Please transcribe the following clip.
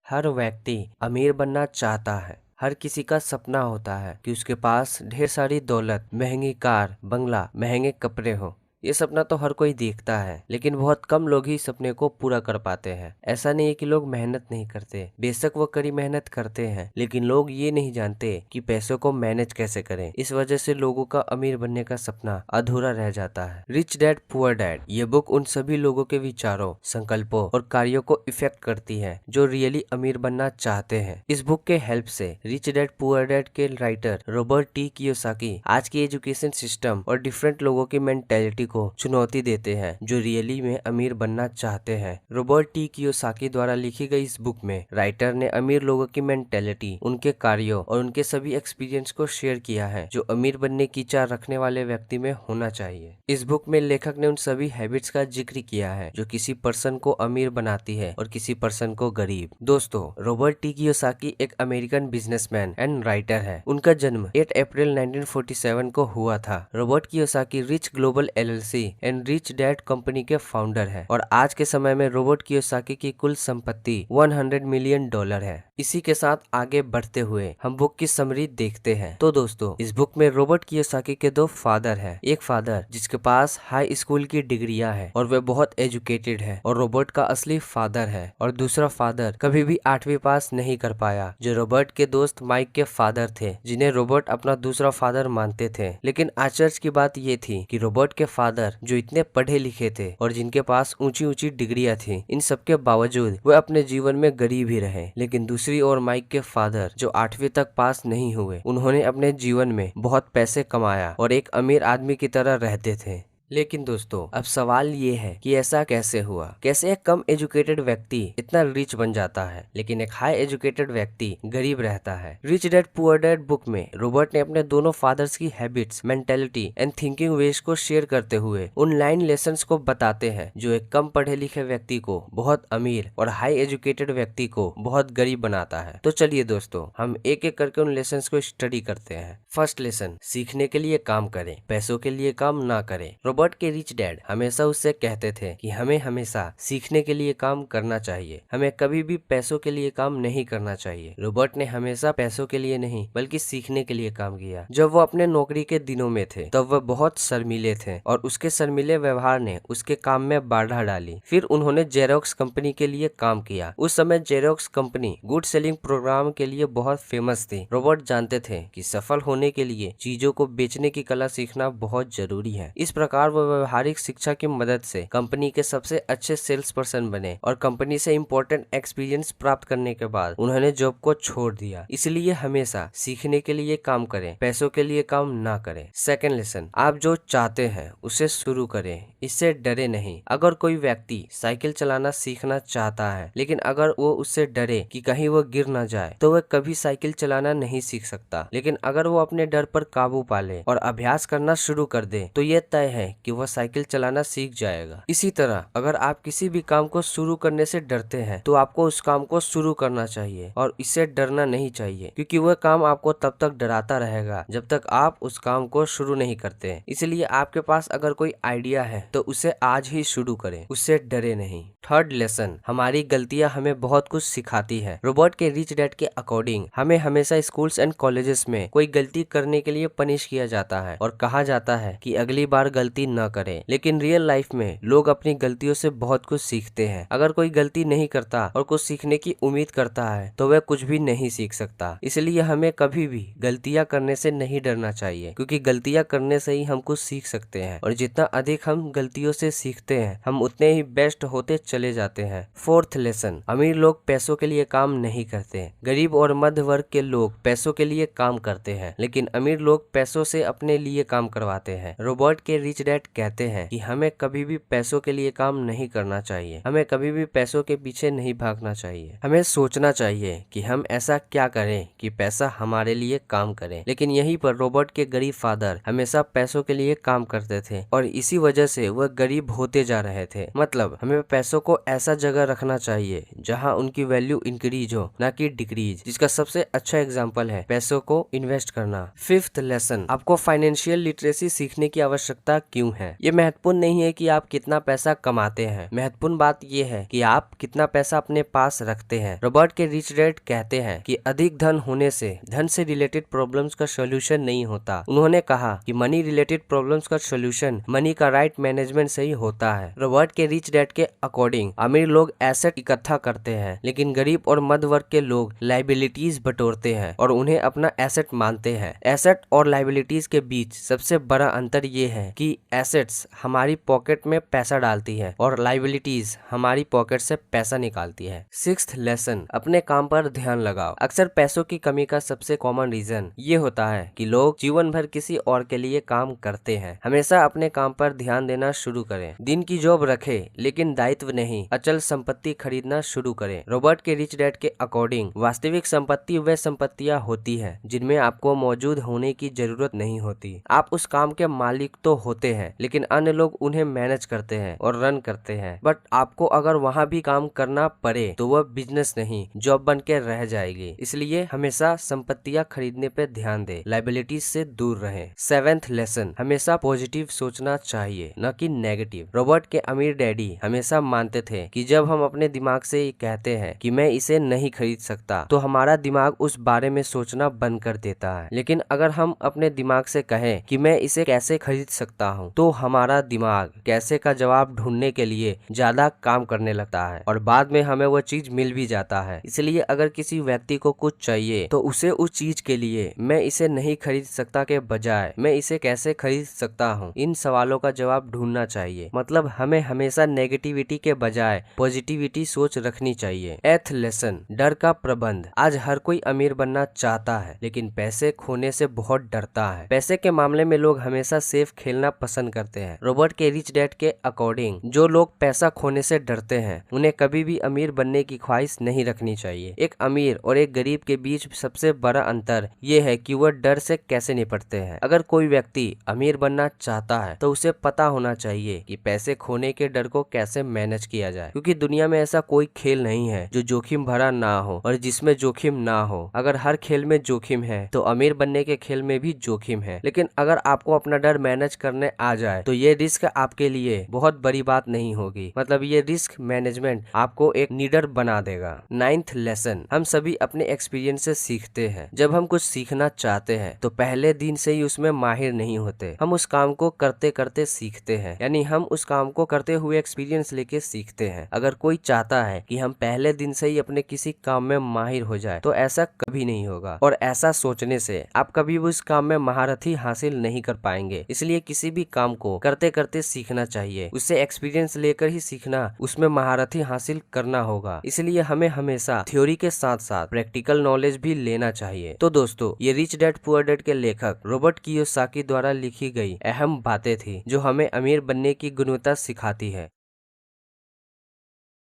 हर व्यक्ति अमीर बनना चाहता है। हर किसी का सपना होता है कि उसके पास ढेर सारी दौलत, महंगी कार, बंगला, महंगे कपड़े हो। ये सपना तो हर कोई देखता है, लेकिन बहुत कम लोग ही सपने को पूरा कर पाते हैं। ऐसा नहीं है कि लोग मेहनत नहीं करते, बेशक वो कड़ी मेहनत करते हैं, लेकिन लोग ये नहीं जानते कि पैसों को मैनेज कैसे करें। इस वजह से लोगों का अमीर बनने का सपना अधूरा रह जाता है। रिच डैड पुअर डैड ये बुक उन सभी लोगों के विचारों, संकल्पों और कार्यों को इफेक्ट करती है जो रियली अमीर बनना चाहते हैं। इस बुक के हेल्प से रिच डैड पुअर डैड के राइटर रॉबर्ट टी कियोसाकी आज की एजुकेशन सिस्टम और डिफरेंट लोगों की मेंटेलिटी को चुनौती देते हैं जो रियली में अमीर बनना चाहते हैं। रॉबर्ट टी कियोसाकी द्वारा लिखी गई इस बुक में राइटर ने अमीर लोगों की मेंटेलिटी, उनके कार्यों और उनके सभी एक्सपीरियंस को शेयर किया है जो अमीर बनने की चाह रखने वाले व्यक्ति में होना चाहिए। इस बुक में लेखक ने उन सभी हैबिट्स का जिक्र किया है जो किसी पर्सन को अमीर बनाती है और किसी पर्सन को गरीब। दोस्तों, रॉबर्ट टी कियोसाकी एक अमेरिकन बिजनेसमैन एंड राइटर है। उनका जन्म 8 अप्रैल 1947 को हुआ था। Robert Kiyosaki rich global LLC and rich dad company के फाउंडर है और आज के समय में रॉबर्ट कियोसाकी की कुल संपत्ति $100 मिलियन है। इसी के साथ आगे बढ़ते हुए हम बुक की समरी देखते हैं। तो दोस्तों, इस बुक में रॉबर्ट कियोसाकी के दो फादर हैं। एक फादर जिसके पास हाई स्कूल की डिग्रियां हैं और वे बहुत एजुकेटेड है और रॉबर्ट का असली फादर है, और दूसरा फादर कभी भी 8वीं पास नहीं कर पाया जो रॉबर्ट के दोस्त माइक के फादर थे, जिन्हें रॉबर्ट अपना दूसरा फादर मानते थे। लेकिन आश्चर्य की बात ये थी कि रॉबर्ट के फादर जो इतने पढ़े लिखे थे और जिनके पास ऊंची ऊंची डिग्रियां थी, इन सब के बावजूद वे अपने जीवन में गरीब ही रहे। लेकिन दूसरी ओर माइक के फादर जो 8वीं तक पास नहीं हुए, उन्होंने अपने जीवन में बहुत पैसे कमाया और एक अमीर आदमी की तरह रहते थे। लेकिन दोस्तों, अब सवाल ये है कि ऐसा कैसे हुआ? कैसे एक कम एजुकेटेड व्यक्ति इतना रिच बन जाता है लेकिन एक हाई एजुकेटेड व्यक्ति गरीब रहता है? Rich dad poor dad book में रॉबर्ट ने अपने दोनों फादर्स की habits, mentality and thinking ways को शेयर करते हुए उन 9 लेसन्स को बताते हैं जो एक कम पढ़े लिखे व्यक्ति को बहुत अमीर और हाई एजुकेटेड व्यक्ति को बहुत गरीब बनाता है। तो चलिए दोस्तों, हम एक एक करके उन लेसन्स को स्टडी करते हैं। फर्स्ट लेसन, सीखने के लिए काम करें, पैसों के लिए काम ना करें। रॉबर्ट के रिच डैड हमेशा उससे कहते थे कि हमें हमेशा सीखने के लिए काम करना चाहिए, हमें कभी भी पैसों के लिए काम नहीं करना चाहिए। रॉबर्ट ने हमेशा पैसों के लिए नहीं बल्कि सीखने के लिए काम किया। जब वो अपने नौकरी के दिनों में थे तब वह बहुत शर्मीले थे और उसके शर्मीले व्यवहार ने उसके काम में बाधा डाली। फिर उन्होंने जेरोक्स कंपनी के लिए काम किया। उस समय Xerox company good selling programme के लिए बहुत फेमस थी। रॉबर्ट जानते थे कि सफल होने के लिए चीजों को बेचने की कला सीखना बहुत जरूरी है। इस प्रकार वो व्यवहारिक शिक्षा की मदद से कंपनी के सबसे अच्छे सेल्स पर्सन बने और कंपनी से इम्पोर्टेंट एक्सपीरियंस प्राप्त करने के बाद उन्होंने जॉब को छोड़ दिया। इसलिए हमेशा सीखने के लिए काम करें, पैसों के लिए काम ना करें। सेकंड लेसन, आप जो चाहते हैं उसे शुरू करें, इससे डरे नहीं। अगर कोई व्यक्ति साइकिल चलाना सीखना चाहता है लेकिन अगर वो उससे डरे कि कहीं वो गिर ना जाए तो वह कभी साइकिल चलाना नहीं सीख सकता। लेकिन अगर वो अपने डर पर काबू पा ले और अभ्यास करना शुरू कर दे तो ये तय है कि वह साइकिल चलाना सीख जाएगा। इसी तरह अगर आप किसी भी काम को शुरू करने से डरते हैं तो आपको उस काम को शुरू करना चाहिए और इससे डरना नहीं चाहिए, क्योंकि वह काम आपको तब तक डराता रहेगा जब तक आप उस काम को शुरू नहीं करते हैं। इसलिए आपके पास अगर कोई आइडिया है तो उसे आज ही शुरू करें, उससे डरे नहीं। थर्ड लेसन, हमारी गलतियां हमें बहुत कुछ सिखाती है। रॉबर्ट के रिच डैड के अकॉर्डिंग हमें हमेशा स्कूल्स एंड कॉलेजेस में कोई गलती करने के लिए पनिश किया जाता है और कहा जाता है कि अगली बार गलती न करें। लेकिन रियल लाइफ में लोग अपनी गलतियों से बहुत कुछ सीखते हैं। अगर कोई गलती नहीं करता और कुछ सीखने की उम्मीद करता है तो वह कुछ भी नहीं सीख सकता। इसलिए हमें कभी भी गलतियां करने से नहीं डरना चाहिए, क्योंकि गलतियां करने से ही हम कुछ सीख सकते हैं और जितना अधिक हम गलतियों से सीखते हैं हम उतने ही बेस्ट होते चले जाते हैं। फोर्थ लेसन, अमीर लोग पैसों के लिए काम नहीं करते। गरीब और मध्य वर्ग के लोग पैसों के लिए काम करते हैं, लेकिन अमीर लोग पैसों से अपने लिए काम करवाते हैं। रॉबर्ट के रिच डैड कहते हैं कि हमें कभी भी पैसों के लिए काम नहीं करना चाहिए, हमें कभी भी पैसों के पीछे नहीं भागना चाहिए। हमें सोचना चाहिए कि हम ऐसा क्या करें कि पैसा हमारे लिए काम करे। लेकिन यहीं पर रॉबर्ट के गरीब फादर हमेशा पैसों के लिए काम करते थे और इसी वजह से वह गरीब होते जा रहे थे। मतलब हमें पैसों को ऐसा जगह रखना चाहिए जहां उनकी वैल्यू इंक्रीज हो, ना कि डिक्रीज, जिसका सबसे अच्छा एग्जांपल है पैसों को इन्वेस्ट करना। फिफ्थ लेसन, आपको फाइनेंशियल लिटरेसी सीखने की आवश्यकता क्यों क्यों है। ये महत्वपूर्ण नहीं है कि आप कितना पैसा कमाते हैं, महत्वपूर्ण बात ये है कि आप कितना पैसा अपने पास रखते हैं। रॉबर्ट के रिच डैड कहते हैं कि अधिक धन होने से धन से रिलेटेड प्रॉब्लम्स का सोल्यूशन नहीं होता। उन्होंने कहा कि मनी रिलेटेड प्रॉब्लम्स का सोल्यूशन मनी का राइट मैनेजमेंट से ही होता है। रॉबर्ट के रिच डैड के अकॉर्डिंग अमीर लोग एसेट इकट्ठा करते हैं, लेकिन गरीब और मध्य वर्ग के लोग लाइबिलिटीज बटोरते हैं और उन्हें अपना एसेट मानते हैं। एसेट और लाइबिलिटीज के बीच सबसे बड़ा अंतर ये है कि एसेट्स हमारी पॉकेट में पैसा डालती है और लाइबिलिटीज हमारी पॉकेट से पैसा निकालती है। सिक्स्थ लेसन, अपने काम पर ध्यान लगाओ। अक्सर पैसों की कमी का सबसे कॉमन रीजन ये होता है कि लोग जीवन भर किसी और के लिए काम करते हैं। हमेशा अपने काम पर ध्यान देना शुरू करें। दिन की जॉब रखें, लेकिन दायित्व नहीं। अचल संपत्ति खरीदना शुरू करें। रॉबर्ट के रिच डैड के अकॉर्डिंग वास्तविक संपत्ति वे संपत्तियां होती है जिनमें आपको मौजूद होने की जरूरत नहीं होती। आप उस काम के मालिक तो होते हैं, लेकिन अन्य लोग उन्हें मैनेज करते हैं और रन करते हैं। बट आपको अगर वहाँ भी काम करना पड़े तो वह बिजनेस नहीं, जॉब बन के रह जाएगी। इसलिए हमेशा संपत्तियां खरीदने पे ध्यान दें, लाइबिलिटीज से दूर रहें। सेवेंथ लेसन, हमेशा पॉजिटिव सोचना चाहिए, न कि नेगेटिव। रॉबर्ट के अमीर डैडी हमेशा मानते थे कि जब हम अपने दिमाग से कहते हैं कि मैं इसे नहीं खरीद सकता, तो हमारा दिमाग उस बारे में सोचना बंद कर देता है। लेकिन अगर हम अपने दिमाग से कहें कि मैं इसे कैसे खरीद सकता हूँ, तो हमारा दिमाग कैसे का जवाब ढूंढने के लिए ज्यादा काम करने लगता है और बाद में हमें वो चीज मिल भी जाता है। इसलिए अगर किसी व्यक्ति को कुछ चाहिए तो उसे उस चीज के लिए मैं इसे नहीं खरीद सकता के बजाय मैं इसे कैसे खरीद सकता हूँ, इन सवालों का जवाब ढूंढना चाहिए। मतलब हमें हमेशा नेगेटिविटी के बजाय पॉजिटिविटी सोच रखनी चाहिए। एथ लेसन, डर का प्रबंध। आज हर कोई अमीर बनना चाहता है, लेकिन पैसे खोने से बहुत डरता है। पैसे के मामले में लोग हमेशा सेफ खेलना पसंद करते हैं। रॉबर्ट के रिच डैड के अकॉर्डिंग जो लोग पैसा खोने से डरते हैं उन्हें कभी भी अमीर बनने की ख्वाहिश नहीं रखनी चाहिए। एक अमीर और एक गरीब के बीच सबसे बड़ा अंतर ये है कि वह डर से कैसे निपटते हैं। अगर कोई व्यक्ति अमीर बनना चाहता है तो उसे पता होना चाहिए कि पैसे खोने के डर को कैसे मैनेज किया जाए, क्योंकि दुनिया में ऐसा कोई खेल नहीं है जो जोखिम भरा ना हो और जिसमें जोखिम ना हो। अगर हर खेल में जोखिम है तो अमीर बनने के खेल में भी जोखिम है। लेकिन अगर आपको अपना डर मैनेज करने आ जाए तो ये रिस्क आपके लिए बहुत बड़ी बात नहीं होगी। मतलब ये रिस्क मैनेजमेंट आपको एक लीडर बना देगा। नाइन्थ लेसन, हम सभी अपने एक्सपीरियंस से सीखते हैं। जब हम कुछ सीखना चाहते हैं तो पहले दिन से ही उसमें माहिर नहीं होते, हम उस काम को करते करते सीखते हैं। यानी हम उस काम को करते हुए एक्सपीरियंस लेके सीखते हैं। अगर कोई चाहता है कि हम पहले दिन से ही अपने किसी काम में माहिर हो जाए तो ऐसा कभी नहीं होगा, और ऐसा सोचने से आप कभी भी उस काम में महारथी हासिल नहीं कर पाएंगे। इसलिए किसी भी काम को करते करते सीखना चाहिए, उससे एक्सपीरियंस लेकर ही सीखना, उसमें महारथी हासिल करना होगा। इसलिए हमें हमेशा थ्योरी के साथ साथ प्रैक्टिकल नॉलेज भी लेना चाहिए। तो दोस्तों, ये रिच डैड पुअर डैड के लेखक रॉबर्ट कियोसाकी द्वारा लिखी गई अहम बातें थी जो हमें अमीर बनने की गुणवत्ता सिखाती है।